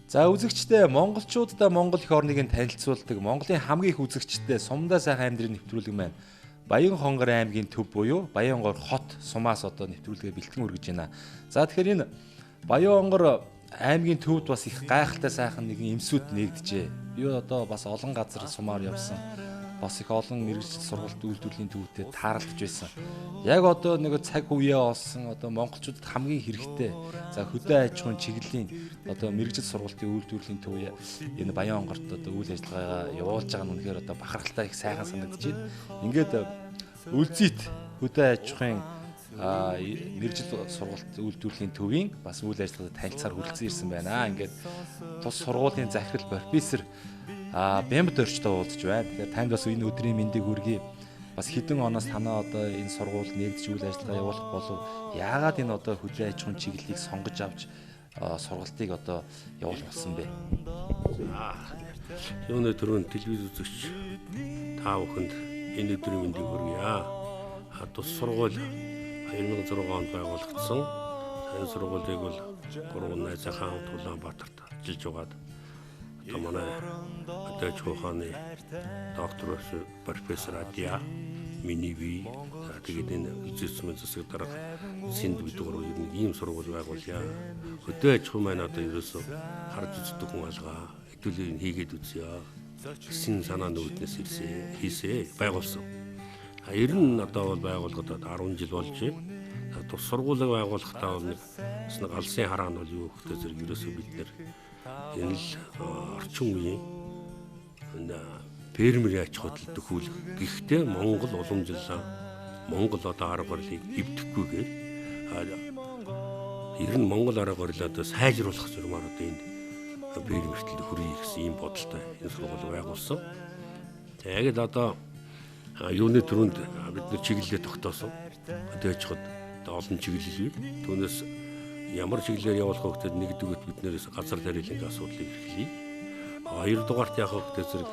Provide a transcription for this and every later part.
За үзэгчдээ монголчуудаа Монгол эх орныг танилцуулдаг Монголын хамгийн их үзэгчдээ Сумдаа сайхан амьдрын нэвтрүүлэг маань Баян-Хонгор аймгийн төв буюу Баян-Хонгор хот сумаас одоо нэвтрүүлгээ бэлтгэн хүргэж байна. За тэгэхээр энэ Баян-Хонгор аймгийн төвд бас их гайхалтай сайхан нэгэн эмсүүд нэгдэжээ. Би одоо бас олон газар сумаар явсан. Бас их олон мэргэжил сургалт үйлдвэрлэлийн төвүүдэд таарлаж байсан. Яг одоо нэг цаг үеэ олсон одоо монголчуудад хамгийн хэрэгтэй. За хөдөө аж ахуйн чиглэлийн одоо мэргэжил сургалтын үйлдвэрлэлийн төв энэ Баян-Хонгорт одоо үйл ажиллагаагаа явуулж байгаа нь үнэхээр одоо бахархалтай их сайхан санагдаж байна. Ингээд үлзийт хөдөө аж ахуйн мэргэжил сургалт үйлдвэрлэлийн төвийн бас үйл ажиллагаанд танилцахаар хүрэлцэн ирсэн байна. Ингээд тус сургуулийн захирал профессор Бямбд орчтой уулзж байна. Тэгэхээр танд бас энэ өдрийн мэндийг хүргэе. Бас хэдэн оноос танаа одоо энэ сургууль нэгдэж үйл ажиллагаа явуулах болов яагаад энэ одоо хөдөө аж ахуйн чиглэлийг сонгож авч сургалтыг одоо явуулах болсон бэ? Юуны төрөнд телевиз үзэгч та бүхэнд энэ өдрийн мэндийг хүргье. Тус сургууль 2006 онд байгуулагдсан. Энэ сургуулийг бол 3 найзынхаа хамт Улаанбаатарт ажиллаж байгаад одоо манай хөдөө аж ахуйн доктор профессор Адия миний бие тэгээд энэ үзэсгэлэн засаг дарга синд бид гурав ер нь ийм сургууль байгуулъя. Хөдөө аж ахуй маань одоо ерөөсөө харж үздэг хүн алгаа хэдүүлээ хийгээд үзье. Гэсэн санаа нүүднээс хийсээ байгуулсан. Ер нь одоо бол байгууллагад 10 жил болж байна. Тус сургуулийг байгуулахдаа бол нэг алсын хараа нь бол юу гэхтэй зэрэг ерөөсөө бид нэр энэ л орчин үеийн фермерийн аж ахуйд төхүүлэх. Гэхдээ Монгол уламжлалаа Монгол одоо арга барилыг эвдэхгүйгээр ер нь Монгол арга барилаа одоо сайжруулах зурмаар одоо энэ фермертэл хүргэх гэсэн ийм бодолтой энэ сургууль байгуулсан. Тэгээд одоо юуны төрөнд бид нар чиглэлээ тогтоосон. Хөдөө аж ахуйд олон чиглэл бий. Түүнээс ямар чиглэлээр явуулах вэ гэдэг нэгдүгürt бид нэрээс газар тариалангийн асуудлыг эрхлэе. Хоёрдугаарт явах вэ зэрэг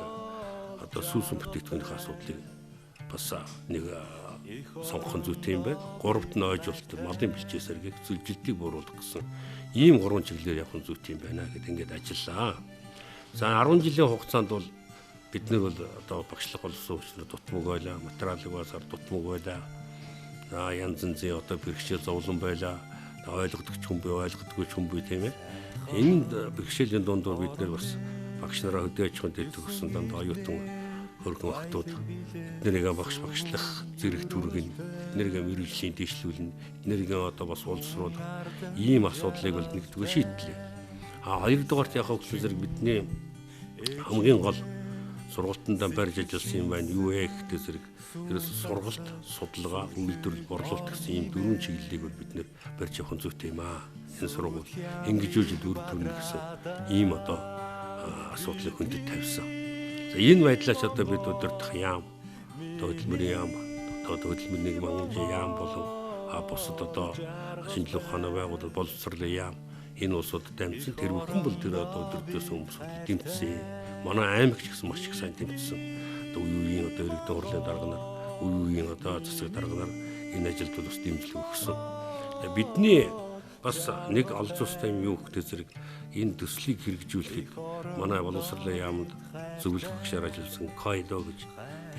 одоо сүүсэн бүтээгдэхүүнийхээ асуудлыг бас нэг сонгох зүйтэй юм байна. Гуравт нь ойжуулалт малын бэлчээ сэргийг зөвжилтийг бууруулах гэсэн ийм 3 чиглэлээр явах зүйтэй юм байна гэд ингээд ажиллаа. За 10 жилийн хугацаанд бол бид нар бол одоо багшлах болсон учраас дутмаг байлаа, материалыг басаар дутмаг байлаа. Янз янзын одоо бэрхшээл зовлон байлаа. Ойлгодогч хүн бий, ойлгодоггүй хүн бий тийм ээ. Энэ бэрхшээлийн дундуур бид нар бас багш нараа хөдөө аж ахуйн дээр төгссөн данд оюутан хөргөн охтууд эднэрийг багшлах зэрэг түргэн, эднэрийг мэрэгжлийн дэвшлүүлнэ, эднэрийг одоо бас улсруулах ийм асуудлыг бол нэгдүгээр шийдлээ. Хоёрдугаарт яг хөглөө зэрэг бидний хамгийн гол сургалтандаа барьж ажилласан юм байна. Юу вэ гэхдээ зэрэг ерөөс сургалт, судалгаа, үйлдвэрлэл, борлуулалт гэсэн ийм 4 чиглэлийг бол бид нэр барьж явах зүйтэй юм аа. Энэ сургууль ингэжүүлж үр дүнэ гэсэн ийм одоо асуудлыг хүндэд тавьсан. За энэ байдлаач одоо бид удирдах яам, хөдөлмөрийн яам, одоо хөдөлмөрийн манган яам болон бусад одоо шинжилгээ ухааны байгууллага боловсролын яам энэ улсуудад дамжсан тэр бүхэн бол тэр одоо өдөртөөс хүмүүс дэмжсэн. Манай аймагч гэсэн маш их сайн дэмжсэн. Одоо үеийн одоо иргэдэн хурлын дарга нар, үеийн одоо засаг дарга нар энэ ажилд бол бас дэмжлэг өгсөн. Бидний бас нэг олзуустай юм юу гэдэг зэрэг энэ төслийг хэрэгжүүлэхэд манай боловсролын яамд зөвлөх багшаар ажилласан Кайдо гэж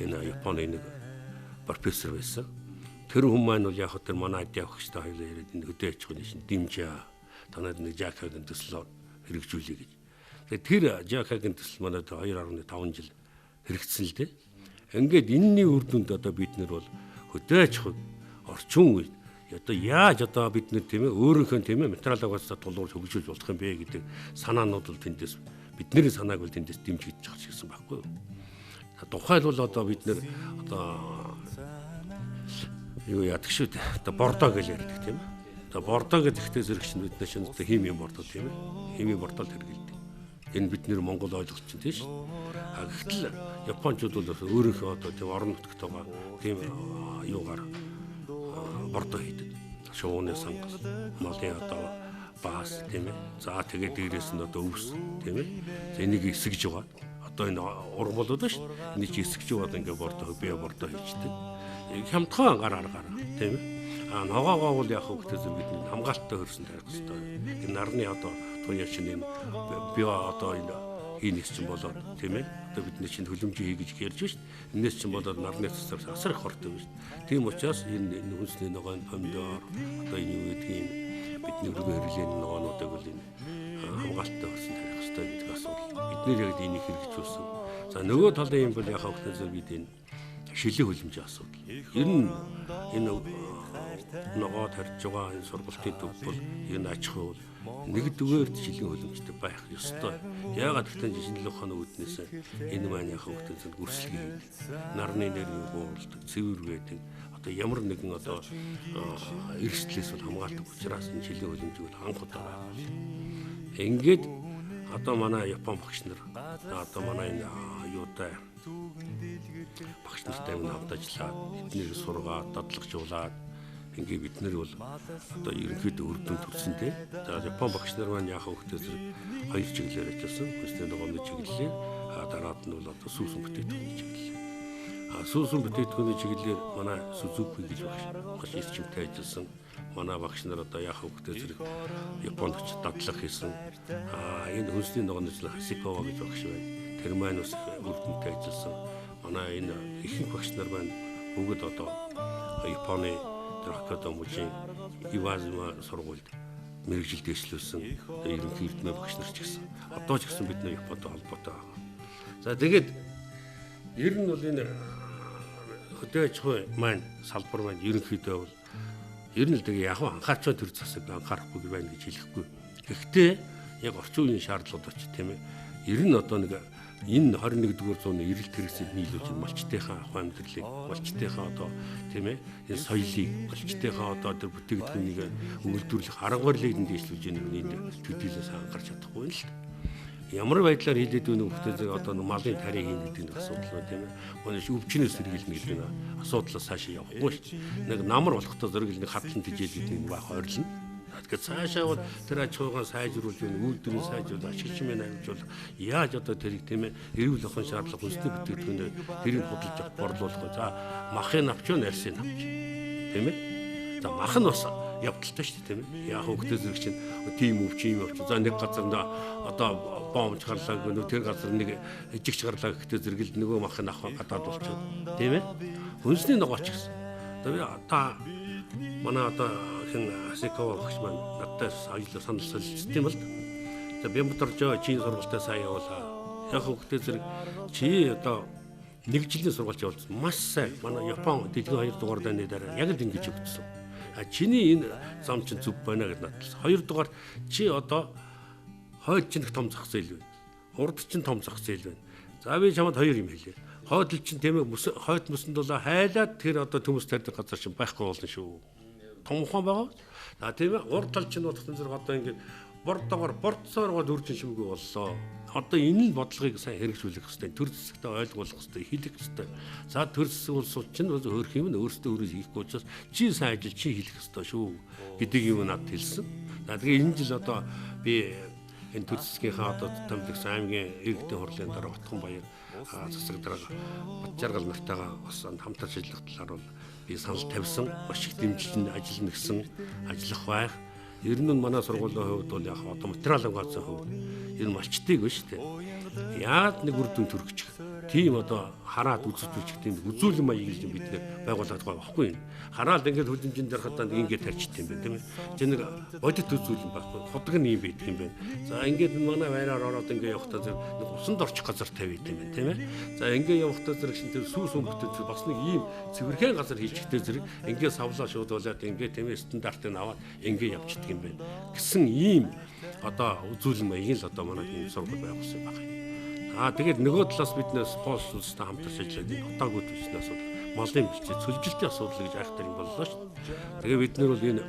энэ Японы нэг профессор байсан. Тэр хүн маань бол яг тэр манай адьяа багштай хоёулаа яриад энэ хөдөө аж ахуйн шин дэмжээ. Танад нэг Жакагийн төслөөр хэрэгжүүлээ гэж. Тэгэхээр тэр Жакагийн төсөл манай 2.5 жил хэрэгжсэн л дээ. Ингээд энэний үр дүнд одоо бид нар бол хөдөө аж ахуй орчин үед одоо яаж одоо бид нар тийм ээ өөрийнхөө тийм ээ материалаас тулгуур хөгжүүлж болох юм бэ гэдэг санаанууд бол тэндээс бидний санааг бол тэндээс дэмжиж чадчих гэсэн байхгүй юу. Тухайлбал одоо бид нар одоо юу яадаг шүү дээ. Одоо бордоо гэж ярьдаг тийм ээ. Одоо бордоо гэдэгтээ зэрэг чинь бид нар шинэ одоо химийн бордоо тийм ээ. Химийн бордоо хэрэгэлдэг. Энэ бид нэр Монгол ойлголт чинь тийм шүү. Гэтэл Япончууд бол өөрийнхөө одоо тийм орон нутгтойгоо тийм юугаар бордоо хийдэг. Шууны сангас, малын одоо баас тийм ээ. За тэгээд дээрээс нь одоо өвс тийм ээ. За энийг эсгэж байгаа. Одоо энэ уран болоод шүү. Энийг чи эсгэж байгаа ингээд бордоо бие бордоо хийждэг. хямдхан гараар тийм ээ. Ногоогоо бол яг хөвгтэй зэрэг бидний хамгаалттай хөрсөн тарих хэвээр. Энэ нарны одоо туяа чинь энэ био одоо энэ хийх чинь болоод тийм ээ. Одоо бидний чинь хөлөмжийн хий гэж ярьж шít. Энээс чинь болоод нарны цэцэр асар их хортой биш. Тийм учраас энэ хүнсний ногоон помидор одоо энэ юу гэдгийг бидний өргөн хэрэглээний ногоонуудыг бол энэ хамгаалттай хөрсөн тарих хэвээр гэдэг асуудал. Бид нэр яг энийг хэрэгжүүлсэн. За нөгөө талын юм бол яг хөвгтэй зэрэг бид энэ шилийн хөлөмжийн асуудал. Ер нь энэ ногоо тарьж байгаа энэ сургалтын төв бол энэ аж ахуй нэгдүгээр жилийн хөлөмжтэй байх ёстой. Яагаад гэвэл шинжлэх ухааны үүднээс энэ маань яг хөвгтэй зэрэг үрсэлгийг нарны нэрийн гуйлдаг, цэвэр байдаг. Одоо ямар нэгэн одоо эрсдлээс бол хамгаалдаг учраас энэ жилийн хөлөмжийг бол анх удаа байгуул. Ингээд одоо манай Япон багш нар одоо манай энэ юутай багш нартай хамт ажиллаад эднийг сургаад дадлагжуулаад ингээ бид нар бол одоо ерөнхийдөө үр дүнд хүрсэнтэй. За Япон багш нар маань яг хөвгтэй зэрэг хоёр чиглэлээр ажилласан. Хүнсний ногооны чиглэлээр дараад нь бол одоо сүүсэн бүтээгдэхүүний чиглэлээр. Сүүсэн бүтээгдэхүүний чиглэлээр манай Сузуки гэж багш эрчимтэй ажилласан. Манай багш нар одоо яг хөвгтэй зэрэг Японд очиж дадлаг хийсэн. Энэ хүнсний ногооны чиглэл Хасикава гэж багш байна. Тэр маань бас үр дүнтэй ажилласан. Манай энэ ихэнх багш нар маань бүгд одоо Японы академийн Ивазма сургуульд мэрэгжил дэвшлүүлсэн ерөнхий эрдэмтэн багш нар ч гэсэн одоо ч гэсэн бид нар Японтой холбоотой байгаа. За тэгээд ер нь бол энэ хөдөө аж ахуй маань салбар маань ерөнхийдөө бол ер нь л тэгээ яг анхаарч төр засаг анхаарахгүй байна гэж хэлэхгүй. Гэхдээ яг орчин үеийн шаардлагууд очив тийм ээ. Ер нь одоо нэг энэ 21-р зууны эрэлт хэрэгцээнд нийлүүлж малчтынхаа ахуй амьдралыг, малчтынхаа одоо тийм ээ энэ соёлыг, малчтынхаа одоо тэр бүтээгдэхүүнийг өгүүлбэрлэх арга барилыг дээшлүүлж энэ төдийлөөс анхаарч чадахгүй л. Ямар байдлаар хилээд өгөх хөтөлбөр одоо малын тарийг хийн гэдэг нь асуудал байна тийм ээ. Өнөөдөр өвчнөөс сэргийлнэ гэдэг нь асуудлаас цаашаа явахгүй шүү. Нэг намар болохтой зэрэг нэг хатлан тижээд гэдэг нь баах ойрлно. Тэгэхээр цаашаа бол тэр аж ахуйгаа сайжруулж байна, үйлдвэрийг сайжруулах, ашигч мэн амжуул яаж одоо тэрийг тийм ээ эрүүл ахуйн шаардлага хүнсний бүтээгдэхүүнээр тэрийг худалдаж авах борлуулах. За махын авч юу нарсын авч тийм ээ. За мах нь бас явдалтай шүү дээ тийм ээ. Яг хөвгтэй зэрэг чинь тийм өвчин авч. За нэг газар одоо бомж гарлаа гэнэ тэр газар нэг жигч гарлаа гэхдээ зэрэг л нөгөө мах нь авах гадаад болчиход тийм ээ. Хүнсний ногооч гэсэн. Одоо манай одоо хэн Хасикава багш маань надтай ажил санал солилцсон юм л. За Бямбатаржоо Чин сургалтаа сайн явуулаа. Яг хөвгтэй зэрэг чи одоо нэг жилийн сургалт явуулсан. Маш сайн. Манай Япон дэлхийн 2 дугаар дайны дараа яг л ингэж өгсөн. Чиний энэ зам чинь зүв байна гэж надлаа. 2 дугаар чи одоо хойд чинь том зах зээл байна. Урд чинь том зах зээл байна. За би чамд хоёр юм хэлье. Хойдл чинь тийм ээ хойд мөсөнд бол хайлаад тэр одоо төмөс тарьдаг газар чинь байхгүй болно шүү. Том ухаан байгаа. За тийм ээ урд тал чинь бодох зэрэг одоо ингээд бордсооргоод үржин шимгүй боллоо. Одоо энэ л бодлогыг сайн хэрэгжүүлэх хэрэгтэй. Төр зэсэгтээ ойлгуулах хэрэгтэй, хэлэх хэрэгтэй. За төр зэсэг улсууд чинь хөөх юм нь өөрсдөө өөрөө хийхгүй учраас чи сайн ажил чи хийх хэрэгтэй шүү гэдэг юм надад хэлсэн. За тэгээ энэ жил одоо би энэ төр зэсгийнхаа одоо томилогч аймгийн иргэдийн хурлын дараа Утган баяр засаг дарга Батжаргал нартайгаа бас хамтарч ажиллах талаар бол би санал тавьсан. Маш их дэмжлэн ажиллана гэсэн ажиллах байх. Ер нь манай сургуулийн хувьд бол яг одоо материал хангалтын хувьд энэ малчтыг биш үү? Яад нэг үр дүн төрөгч. Тийм одоо хараад үзүүлчих тийм үзүүлэн маягийг бид нэр байгуулад байгаа байхгүй юу? Хараад ингээд хөлөмжийн дарахад ингээд тарчт юм байна тийм ээ. Чи нэг бодит үзүүлэн байхгүй. Худаг нь юм байдаг юм байна. За ингээд манай байраар ороод ингээд явахдаа зэрэг нэг усанд орчих газар тавиад юм байна тийм ээ. За ингээд явахдаа зэрэг шин тэр сүүс өмгөтөд бас нэг ийм цэвэрхэн газар хийчихтэй зэрэг ингээд савлаа шуудуулаад ингээд тийм ээ стандартыг аваад ингээд явчихдаг юм байна. Гэсэн ийм одоо үзүүлэн маягийг л одоо манай энэ сургууль байгуулсан байна. Тэгээд нөгөө талаас биднээс спонсор улстай хамтарч ажиллаад утаагүй төсний асуудал, малын бэлчээ, цөлжилтийн асуудал гэж айхтар юм боллоо шүү дээ. Тэгээ бид нар бол энэ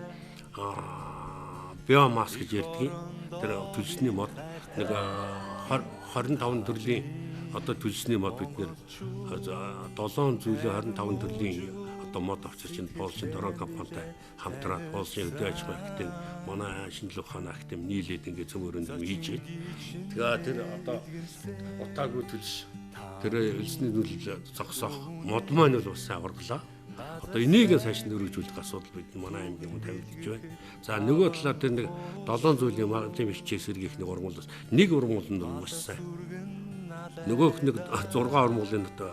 биомасс гэж ярьдаг. Тэр төлсний мод нэг 25 төрлийн одоо төлсний мод бид нэр 7 зүйлээ 25 төрлийн одоо мод авчирч энэ Польшийн дөрөв компанитай хамтраад Польшийн хөдөө аж ахуй актын манай шинжлэх ухааны актын нийлээд ингээд цөмөрөнд хийж. Тэгээ тэр одоо утаагүй төлс тэр элсний нөлөөлөл зогсоох мод маань бол бас сайн ургалаа. одоо энийг цааш нь өргөжүүлэх асуудал бид манай аймгийн хүн тавигдж байна. За нөгөө талаар тэр нэг 7 зүйлийн магадгүй бичээ сэргийх нэг ургамал бас нэг ургамал нь маш сайн. Нөгөөх нэг 6 ургамлын одоо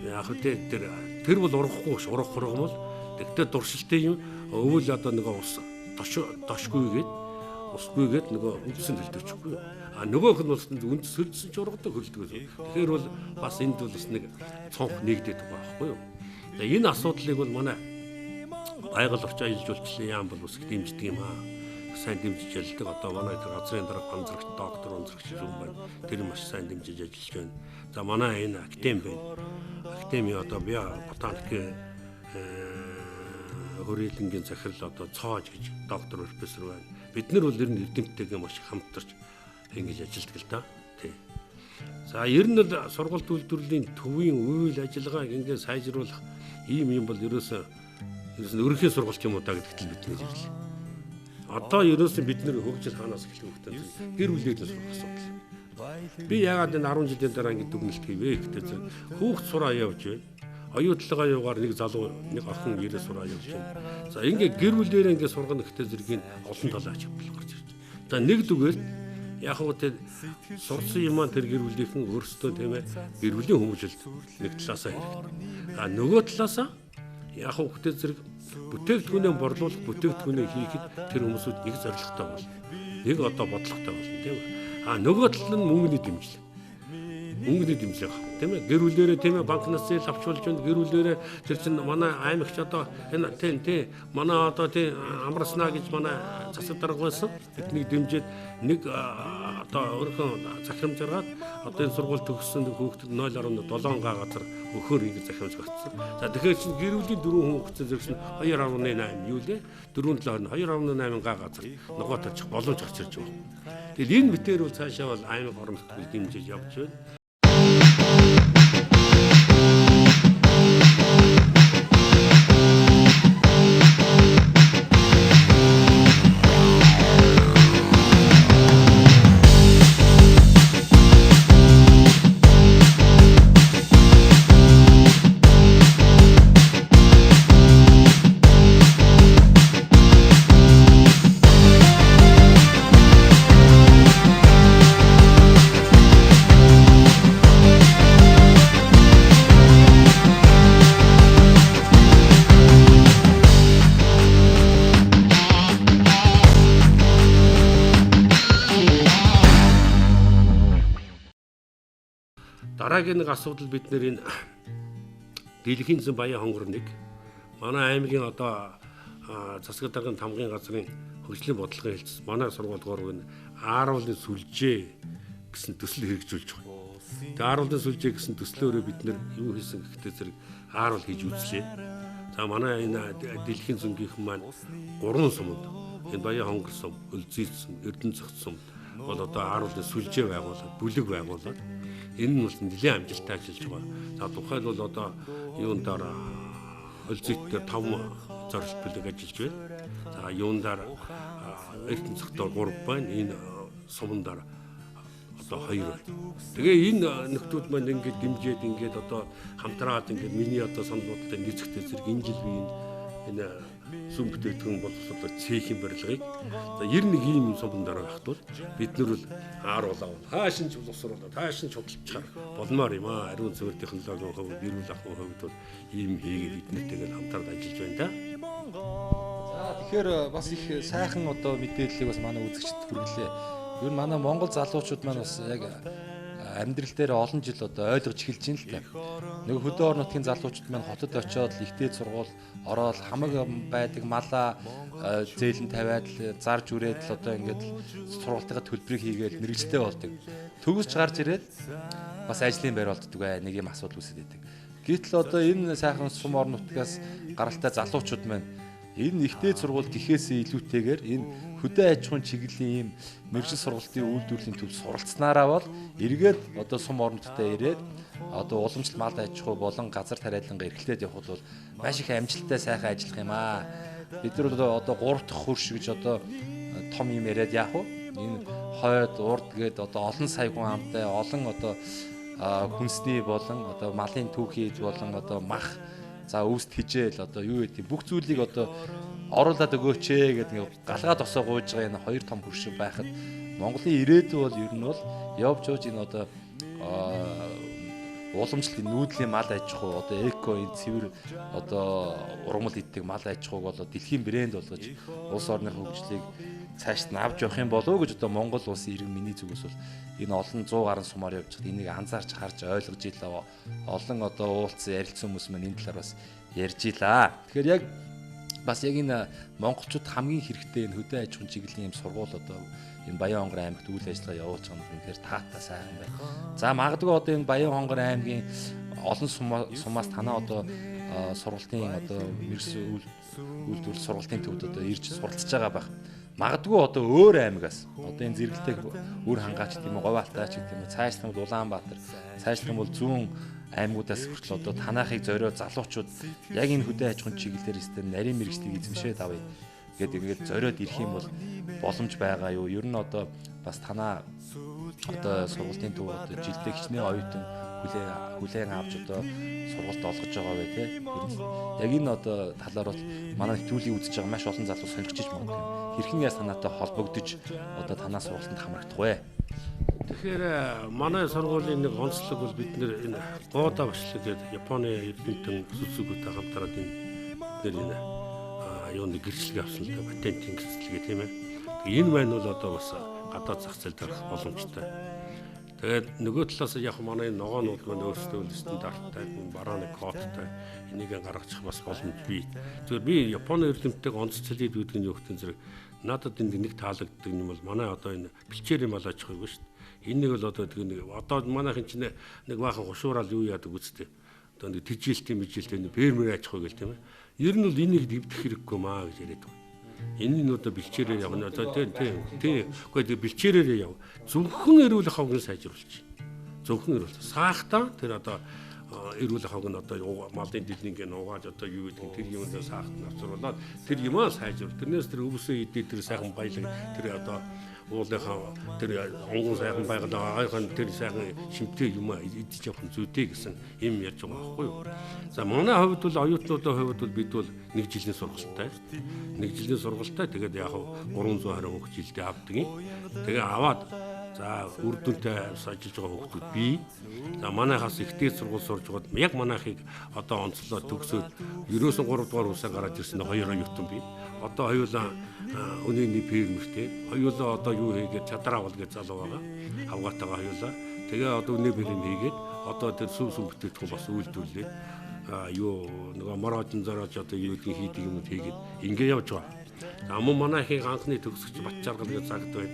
яг тэр бол ургахгүй ш урах ургамал. Тэгтээ дуршилтын юм өвөл одоо нөгөө ус дошгүйгээд усгүйгээд нөгөө үндсэн төлтөвчихгүй. А нөгөөх нь бас үнд сөлдсөн ч ургадаг хөлдөг. Тэгэхээр бол бас энд бол бас нэг цонх нэгдээд байгаа байхгүй юу? За энэ асуудлыг бол манай байгаль орчин аялал жуулчлалын яам бол бас их дэмждэг юм аа. Сайн дэмжиж ажилладаг. Одоо манай тэр газрын дарга панзрагч доктор онцрогч юм байна. Тэр маш сайн дэмжиж ажиллаж байна. За манай энэ академи байна. Академи одоо би ботаник хөрөлнгийн захирал одоо цоож гэж доктор профессор байна. Бид нар бол ер нь эрдэмтдтэйгээ маш их хамтарч ингэж ажилладаг л да. Тий. За ер нь л сургалт үйлдвэрлэлийн төвийн үйл ажиллагааг ингэ сайжруулах ийм юм бол ерөөсөө ерөнхий сургалт юм уу та гэдэгт бид нэр ирлээ. Одоо ерөөсөө бид нэр хөгжил хаанаас эхлэх вэ? Гэр бүлээс сурах асуудал. Би яагаад энэ 10 жилийн дараа ингэ дүгнэлт хийвэ гэхдээ хүүхд сураа явж байна. Оюутлага юугаар нэг залуу нэг охин ирээ сураа явж байна. За ингээ гэр бүлээрээ ингээ сургана гэхдээ зэргийн олон талаа ач холбогдол гарч ирж байна. За нэгдүгээр яг хөө тэр сурсан юм аа тэр гэр бүлийнхэн өөрсдөө тийм ээ гэр бүлийн хүмүүжил нэг талаасаа хэрэгтэй. А нөгөө талаасаа яг хөө хөтэ зэрэг бүтээгдэхүүнээ борлуулах бүтээгдэхүүнээ хийхэд тэр хүмүүсүүд нэг зорилготой бол нэг одоо бодлоготой болно тийм ээ. А нөгөө тал нь мөнгөний дэмжлэг. Мөнгөний дэмжлэг тийм ээ гэр бүлээрээ тийм ээ банкнаас зээл авч болж байна гэр бүлээрээ тэр чинь манай аймагч одоо энэ тийм манай одоо тийм амраснаа гэж манай засаг дарга байсан бидний дэмжиж нэг одоо өөрхөн захимж гаргаад одоо энэ сургууль төгссөн хүүхдэд 0.7 газар өгөхөр ингэ захимж гарцсан. За тэгэхээр чинь гэр бүлийн 4 хүн өгсөн зэрэг чинь 2.8 юу лээ 4.7 2.8 газар ногоо тавьчих боломж гарч ирж байна. Тэгэхээр энэ битээр бол цаашаа бол аймаг орон нутгийг дэмжиж явж байна. Дараагийн нэг асуудал бид нэр энэ дэлхийн зэн баян хонгор нэг манай аймгийн одоо засаг даргын тамгын газрын хөгжлийн бодлогын хэлтс манай сургуулиугаар энэ ааруулын сүлжээ гэсэн төсөл хэрэгжүүлж байгаа. Тэгээ ааруулын сүлжээ гэсэн төслөөрөө бид нэр юу хийсэн гэхдээ зэрэг ааруул хийж үзлээ. За манай энэ дэлхийн зөнгийнхэн маань 3 сумд энэ баян хонгор сум, Өлзий сум, Эрдэнэцэгт сум бол одоо ааруулын сүлжээ байгуулад, бүлэг байгуулад энэ нь бол нэлээд амжилттай ажиллаж байгаа. За тухайн бол одоо юундаар Өлзийт дээр 5 зорилт бүлэг ажиллаж байна. За юундаар Эрдэнэцэгтээр 3 байна. Энэ сумандар одоо 2 байна. Тэгээ энэ нөхдүүд маань ингээд дэмжиж ингээд одоо хамтраад ингээд миний одоо саналуудтай нийцэхтэй зэрэг энэ жил би энэ сүм бүтээгдэхүүн боловсруулалт цехийн барилгыг за 91 ийм сумандар байхад бол бид нар бол ааруулаа хаашин ч боловсруулалт хаашин ч худалдаж болмоор юм аа. Ариун цэвэр технологийн хувьд эрүүл ахуйн хувьд бол ийм хийгээд эднэртэйгээ хамтарч ажиллаж байна да. За тэгэхээр бас их сайхан одоо мэдээллийг бас манай үзэгчд хүргэлээ. Ер нь манай Монгол залуучууд маань бас яг амьдрал дээр олон жил одоо ойлгож эхэлж байна л та. Нэг хөдөө орон нутгийн залуучууд маань хотод очиод ихтэй сургууль ороод хамаг байдаг малаа зээлэн тавиад зарж үрээд л одоо ингээд сургалтынхаа төлбөрийг хийгээд мэрэгжтэй болдог. Төгсж гарч ирээд бас ажлын байр болддог бай нэг юм асуудал үүсэж байдаг. Гэтэл одоо энэ сайхан сум орон нутгаас гаралтай залуучууд маань энэ ихтэй сургууль гэхээсээ илүүтэйгээр энэ хөдөө аж ахуйн чиглэлийн ийм мэрэгжил сургалтын үйлдвэрлэлийн төв суралцсанараа бол эргээд одоо сум орон нутгад ирээд одоо уламжлалт мал аж ахуй болон газар тариалангаа эрхлээд явхад бол маш их амжилттай сайхан ажиллах юм аа. Бид нар одоо 3 дахь хөрш гэж одоо том юм яриад яах вэ? Энэ хойд урд гээд одоо олон сая хүн амтай олон одоо хүнсний болон одоо малын түүхий болон одоо мах За өвс тижээл одоо юу гэдэг бүх зүйлийг одоо оруулаад өгөөч гэдэг ингээ галгаа тосоо гуйж байгаа энэ хоёр том хөршин байхад Монголын ирээдүй бол ер нь бол явж энэ одоо уламжлалт нүүдлийн мал аж ахуй одоо эко энэ цэвэр одоо ургамал иддэг мал аж ахуйг бол дэлхийн брэнд болгож улс орныхоо хөгжлийг цааш нь авч явах юм болов уу гэж одоо Монгол улсын иргэн миний зүгээс бол энэ олон 100 гаруй сумаар явж байгаа энийг анзаарч харж ойлгож илаа. Олон одоо уулзсан ярилцсан хүмүүс маань энэ талаар бас ярьж илаа. Тэгэхээр яг бас яг энэ монголчууд хамгийн хэрэгтэй энэ хөдөө аж ахуйн чиглэлийн юм сургууль одоо энэ Баян-Хонгор аймагт үйл ажиллагаа явуулж байгаа нь үнэхээр таатай сайн байна. За магадгүй одоо энэ Баян-Хонгор аймгийн олон сумаас танаа одоо сургалтын одоо мэрс үйлдвэрлэл сургалтын төвд одоо ирж суралцж байгаа байх. Магадгүй одоо өөр аймагаас одоо энэ зэрэгэлтэй үр хангаач гэдэг юм уу, Говьалтаач гэдэг юм уу, цаашлах юм бол Улаанбаатар, цаашлах юм бол зүүн аймагуудаас хүртэл одоо танаахыг зориод залуучууд яг энэ хөдөө аж ахуйн чиглэлээр өстэй нарийн мэргэжлийг эзэмшээд авъя гэдэг ингээд зориод ирэх юм бол боломж байгаа юу? Ер нь одоо бас танаа одоо сургалтын төв одоо жилдээ хичнээн оюутан хүлээн авч одоо сургалт олгож байгаа бай тээ. Яг энэ одоо талаар бол манай нэвтрүүлгийг үзэж байгаа маш олон залуу сонирхож магадгүй. Хэрхэн яс танаатай холбогдож одоо танаа сургалтанд хамрагдах вэ? Тэгэхээр манай сургуулийн нэг онцлог бол бид нэр энэ Года башлаг гэдэг Японы эрдэмтэн Сүсүгүтэй хамтраад энэ юуны гэрчлэг авсан л да патентын гэрчлэгээ тийм ээ. Энэ маань бол одоо бас гадаад зах зээлд гарах боломжтой. Тэгээд нөгөө талаас яг манай ногоонууд маань өөрсдөө стандарттай барааны кодтай энийг гаргачих бас боломж бий. Зөвхөн би Японы эрдэмтдэг онцлолыг үүдгэн юу гэх зэрэг надад энэ нэг таалагддаг юм бол манай одоо энэ бэлчээрийн мал аж ахуйг шүү дээ. Энийг бол одоо одоо манайхын чинь нэг баахан гушуурал юу яадаг үстэй. Одоо нэг тэжээлтийн мэжээлтэй фермер аж ахуй гэл тийм ээ. Ер нь бол энийг дэвдэх хэрэггүй маа гэж яриад байна. Энэ нь одоо бэлчээрээр явна. Одоо тийм. Гэхдээ бэлчээрээр яв. Зөвхөн эрүүл ахуйг сайжруулж. Зөвхөн эрүүл. Саахтаа тэр одоо эрүүл ахуйг нь одоо малын дэлнэг нугааж одоо юу гэдэг тэр юмдаа саахт навцруулаад тэр юмаа сайжруул. Тэрнээс тэр өвсөө идээ тэр сайхан баялаг тэр одоо уулынхаа тэр онгон сайхан байгаад аайхан тэр сайхан шимтэй юмаа идэж явах зүйтэй гэсэн юм ярьж байгаа байхгүй юу. За манай хувьд бол оюутнуудын хувьд бол бид бол 1 жилийн сургалттай. 1 жилийн сургалттай тэгээд яг 320 хөх жилдээ авдаг юм. Тэгээ аваад за үр дүнтэй ажиллаж байгаа хүмүүс бий. За манайхаас ихтэй сургууль сурж байгаад яг манайхыг одоо онцлоо төгсөөд 93 дугаар усаа гараад ирсэн 2 оюутан бий. Одоо хоёулаа өнөөний фермертэй. Хоёулаа одоо юу хийгээд чадраавал гэж залуу байгаа. Авгаатайгаа хоёулаа. Тэгээ одоо өнөө ферм хийгээд одоо тэр сүм бүтээгдэхүүн бас үйлдвэрлээд юу нөгөө маргаадын зараач одоо юу гэдгийг хийдэг юм хийгээд ингэ явж байгаа. За мөн манайхыг анхны төгсөгч Батчаргал гэж цагт байна.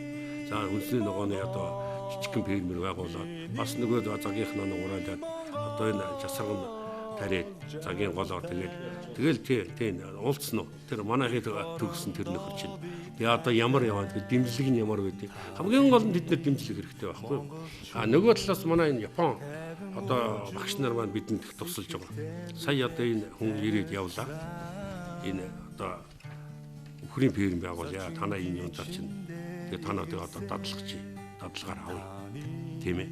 За үндэсний ногооны одоо жижигхэн фермер байгуулаад бас нөгөө загийнхнаа нуурайлаад одоо энэ жасарган тарээд цагийн голоор тэгэл тийм уулцсан уу тэр манайхыг төгссөн тэр нөхөр чинь тэгээ одоо ямар яваад дэмжлэг нь ямар байдгийг хамгийн гол нь бид нар дэмжлэг хэрэгтэй байхгүй юу. Нөгөө талаас манай энэ Япон одоо багш нар маань бидэнд их тусалж байгаа. Сая одоо энэ хүн ирээд явлаа. Энэ одоо өхрийн ферм байгуулъя. Танаа энэ юм зар чинь тэгээ танаадыг одоо дадлагаар авъя. Тийм ээ.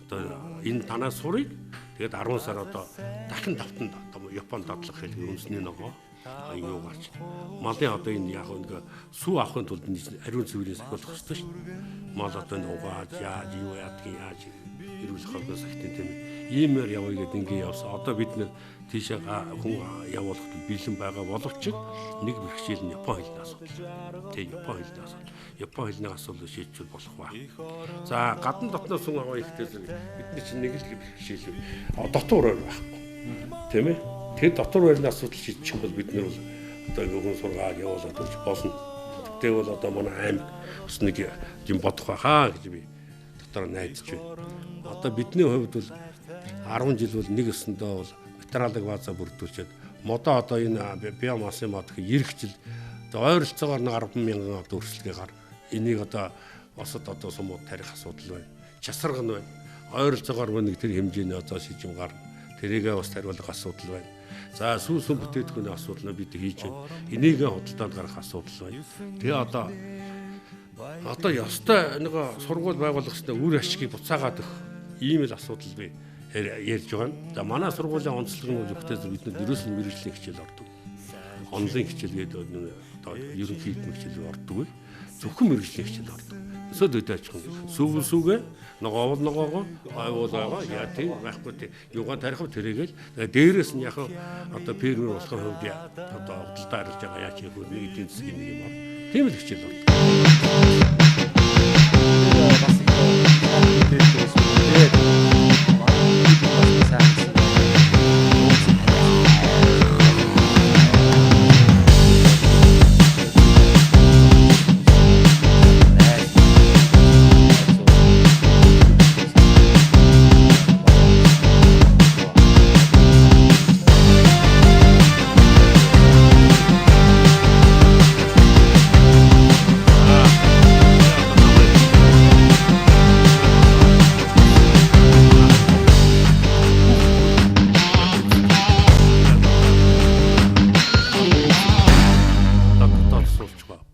Одоо энэ танаа сурыг тэгээд 10 сар одоо дахин давтанд Японд дадлах хэлний үндэсний ногоо юу гарч малын одоо энэ яг нэг сүү авахын тулд ариун цэврийн сахиулах хэрэгтэй шүү дээ. Мал одоо энэ угааж яаж юу яадгийг яаж эрүүл хавгаас сахитын тийм иймэр явъя гэдэг ингээ явсан. Одоо бид нэр тийшээ хүн явуулахад бэлэн байгаа боловч нэг бэрхшээл нь Япон хэлний асуудал. Тийм Япон хэлний асуудал. Япон хэлний асуудал шийдчихвэл болох ба. За гадна дотноос хүн аваа ихтэй бидний чинь нэг л бэрхшээл дотор байр байхгүй. Тийм ээ. Тэр дотор байрны асуудал шийдчих юм бол бид нэр одоо хүн сургаал явуулаад өгч болно. Тэгтээ бол одоо манай аймаг бас нэг юм бодох байхаа гэж би дотор найдаж байна. Одоо бидний хувьд бол 10 жил бол нэг өсөндөө бол материалын база бүрдүүлчихэд модоо одоо энэ биомассын мод гэх эрх жил ойролцоогоор 10,000 одоо өрсөлдөг гар. Энийг одоо босод одоо сумууд тарих асуудал байна. Часарга нь байна. Ойролцоогоор нэг тэр хэмжээний одоо шижим гарна. Тэрийгээ бас тариулах асуудал байна. За сүүсүн бүтээтгүүний асуудал нь бид хийж байна. Энийг худалдаанд гаргах асуудал байна. Тэгээ одоо ёстой нэг сургууль байгуулах хэрэгтэй үр ашгийг буцаагаад өгөх ийм л асуудал бий. ярьж байгаа. За манай сургуулийн онцлог нь зөвхөн бид ерөөс нь мэрэгжлийн хичээл ордог. Онлайн хичээлгээд одоо ерөнхий эдийн хичээл ордог. Зөвхөн мэрэгжлийн хичээл ордог. Өсөд өдөөчхөн сүгэ ногоогоо айвуулгаа яа тийм байхгүй тийм юугаа тарих тэрэгэл дээрээс нь яг одоо фермер болохоор хувьд одоо худалдаа арилж байгаа яач яг нэг эдийн засгийн нэг юм. Тийм л хичээл ордог.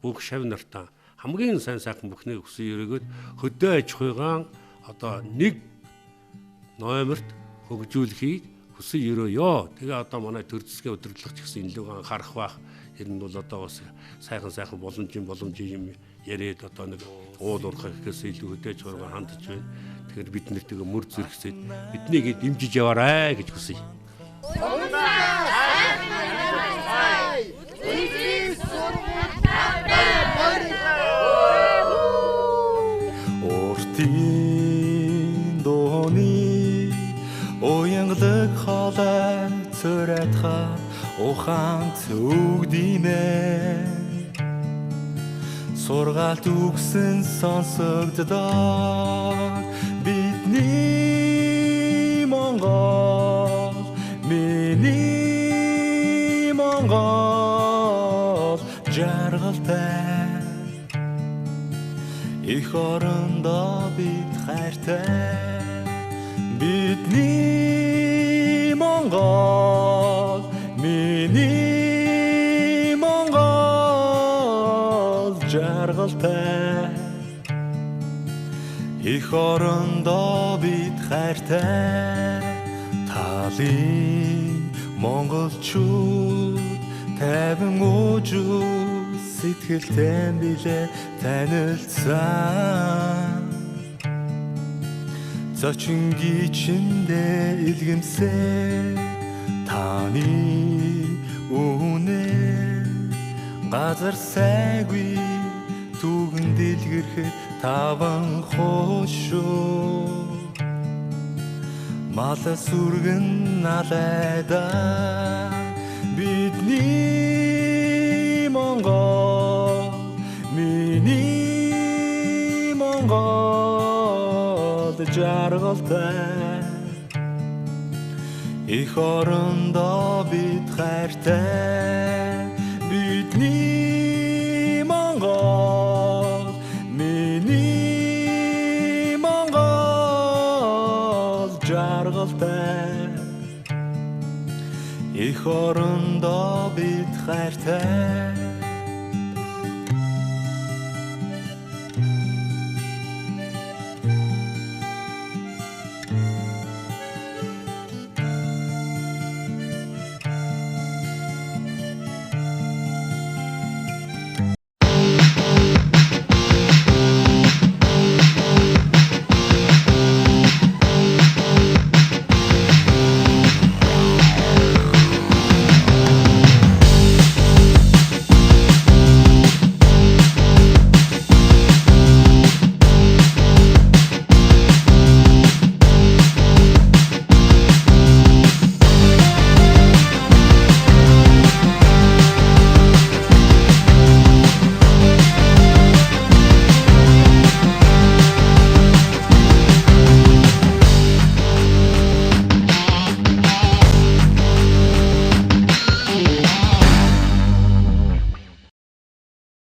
Бүх шав нартаа хамгийн сайн сайхан бүхнийг өсөн өрөөгд хөдөө аж ахуйгаан одоо 1 номерт хөгжүүлэхийг хүсэн өрөөё. Тэгээ одоо манай төр засгийн удирдлагч гэсэн илүү анхаарах бах. Ер нь бол одоо бас сайхан боломж юм яриад одоо нэг уул уурхах гэхээс илүү хөдөө аж ахуйгаан хандж байна. Тэгэхээр бид нэртэйгээ мөр зэрэгсээд биднийг дэмжиж яваарай гэж хүсье. Уртын дооны уянгалаг хоолой цэрэдха ухаан цүгдимэ сургаалт үгсэн сонсогддог бидний Монгол миний Монгол жаргалтай их орондоо бид хайртай бидний Монгол миний Монгол жаргалтай их орондоо бид хайртай талын монголчууд тайван уужуу сэтгэлтэй билээ танилцсан зочингийн чиндээ илгэмсээ таны үнэ газар сайгүй түгэн дэлгэрхэд таван хошоо мала сүргэн налайда бидний Монгол миний Монгол жаргалтай их орондоо бид хайртай бидний Монгол миний Монгол жаргалтай их орондоо бид хайртай